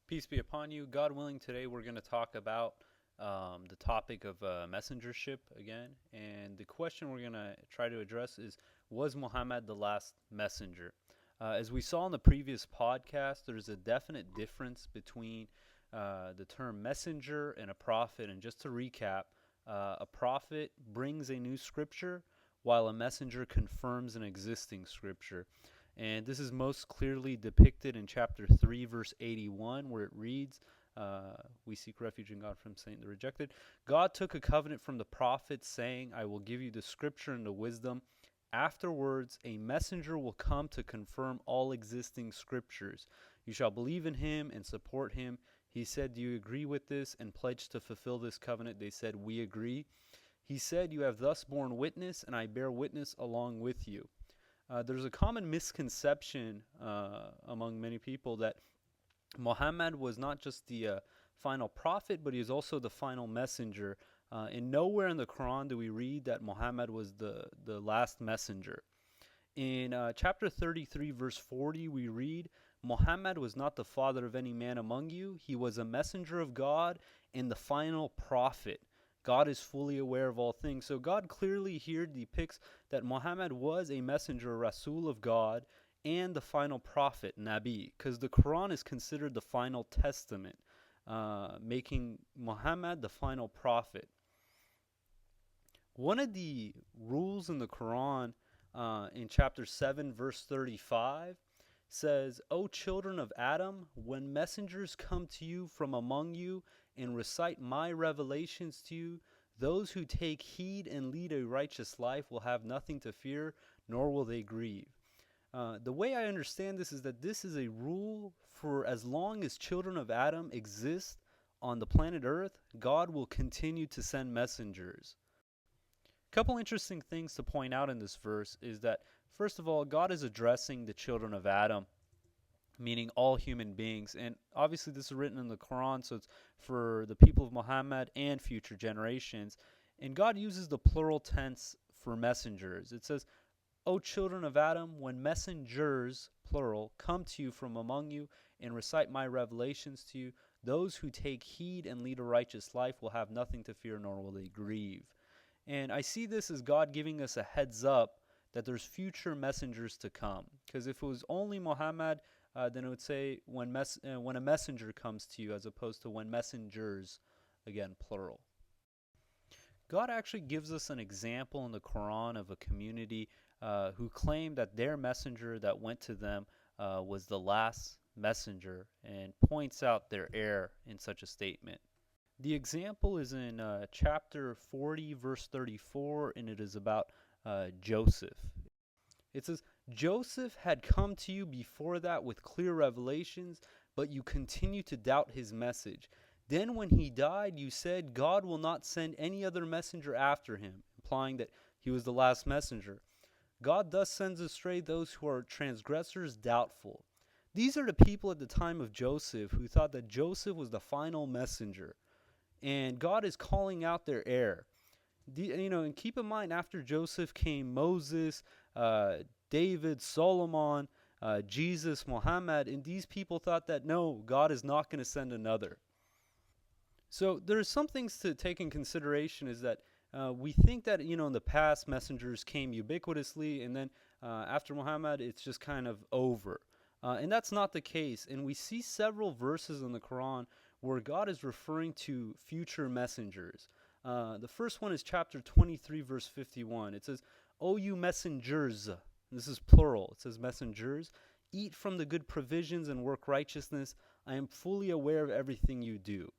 Peace be upon you. God willing, today we're going to talk about the topic of messengership again. And the question we're going to try to address is, was Muhammad the last messenger? As we saw in the previous podcast, there's a definite difference between the term messenger and a prophet. And just to recap, a prophet brings a new scripture, while a messenger confirms an existing scripture. And this is most clearly depicted in chapter 3, verse 81, where it reads, we seek refuge in God from Satan the rejected. God took a covenant from the prophets, saying, I will give you the scripture and the wisdom. Afterwards, a messenger will come to confirm all existing scriptures. You shall believe in him and support him. He said, do you agree with this and pledge to fulfill this covenant? They said, we agree. He said, you have thus borne witness, and I bear witness along with you. There's a common misconception among many people that Muhammad was not just the final prophet, but he was also the final messenger. And nowhere in the Quran do we read that Muhammad was the last messenger. In chapter 33, verse 40, we read, Muhammad was not the father of any man among you. He was a messenger of God and the final prophet. God is fully aware of all things. So God clearly here depicts that Muhammad was a messenger, Rasul of God, and the final prophet, Nabi, because the Quran is considered the final testament, making Muhammad the final prophet. One of the rules in the Quran in chapter 7, verse 35, says, O children of Adam, when messengers come to you from among you and recite my revelations to you, those who take heed and lead a righteous life will have nothing to fear, nor will they grieve. The way I understand this is that this is a rule for as long as children of Adam exist on the planet Earth, God will continue to send messengers. A couple interesting things to point out in this verse is that, first of all, God is addressing the children of Adam, meaning all human beings. And obviously this is written in the Quran, so it's for the people of Muhammad and future generations. And God uses the plural tense for messengers. It says, O children of Adam, when messengers, plural, come to you from among you and recite my revelations to you, those who take heed and lead a righteous life will have nothing to fear, nor will they grieve. And I see this as God giving us a heads up that there's future messengers to come. Because if it was only Muhammad, then it would say when a messenger comes to you, as opposed to when messengers, again, plural. God actually gives us an example in the Quran of a community who claimed that their messenger that went to them was the last messenger, and points out their error in such a statement. The example is in chapter 40, verse 34, and it is about Joseph. It says, Joseph had come to you before that with clear revelations, but you continue to doubt his message. Then when he died, you said, God will not send any other messenger after him, implying that he was the last messenger. God thus sends astray those who are transgressors, doubtful. These are the people at the time of Joseph who thought that Joseph was the final messenger. And God is calling out their error. And keep in mind, after Joseph came Moses, David, Solomon, Jesus, Muhammad, and these people thought that no, God is not going to send another. So there's some things to take in consideration is that we think that, in the past messengers came ubiquitously, and then after Muhammad, it's just kind of over. And that's not the case. And we see several verses in the Quran where God is referring to future messengers. The first one is chapter 23, verse 51. It says, O you messengers, this is plural, it says messengers, eat from the good provisions and work righteousness. I am fully aware of everything you do.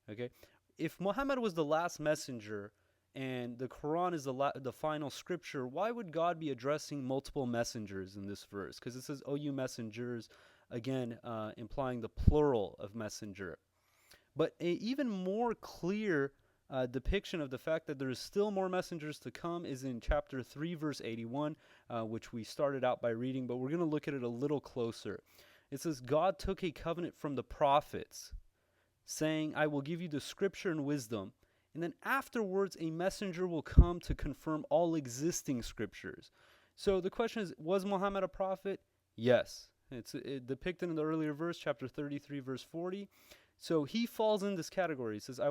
Okay? If Muhammad was the last messenger and the Quran is the final scripture, why would God be addressing multiple messengers in this verse? Because it says, O you messengers, again, implying the plural of messenger. But an even more clear depiction of the fact that there is still more messengers to come is in chapter 3, verse 81, which we started out by reading, but we're going to look at it a little closer. It says, God took a covenant from the prophets, saying, I will give you the scripture and wisdom, and then afterwards a messenger will come to confirm all existing scriptures. So the question is, was Muhammad a prophet? Yes. It's depicted in the earlier verse, chapter 33, verse 40. So he falls in this category. He says,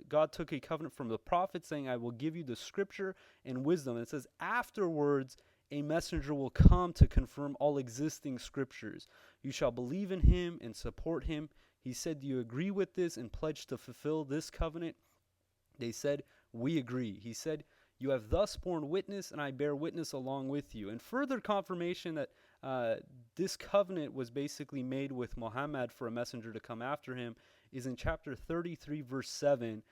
God took a covenant from the prophet saying, I will give you the scripture and wisdom. And it says, afterwards, a messenger will come to confirm all existing scriptures. You shall believe in him and support him. He said, do you agree with this and pledge to fulfill this covenant? They said, we agree. He said, you have thus borne witness, and I bear witness along with you. And further confirmation that this covenant was basically made with Muhammad for a messenger to come after him is in chapter 33, verse 7,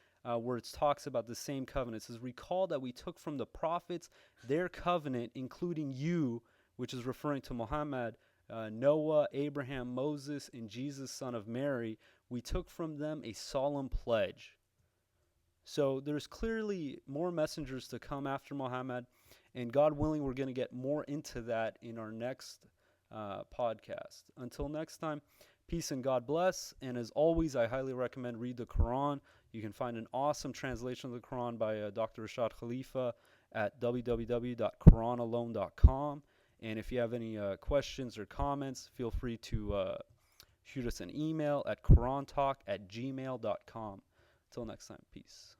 where it talks about the same covenant. It says, recall that we took from the prophets their covenant, including you, which is referring to Muhammad, Noah, Abraham, Moses, and Jesus, son of Mary. We took from them a solemn pledge. So there's clearly more messengers to come after Muhammad, and God willing, we're going to get more into that in our next podcast. Until next time, peace and God bless. And as always, I highly recommend read the Quran. You can find an awesome translation of the Quran by Dr. Rashad Khalifa at www.quranalone.com. And if you have any questions or comments, feel free to shoot us an email at qurantalk@gmail.com. Until next time, peace.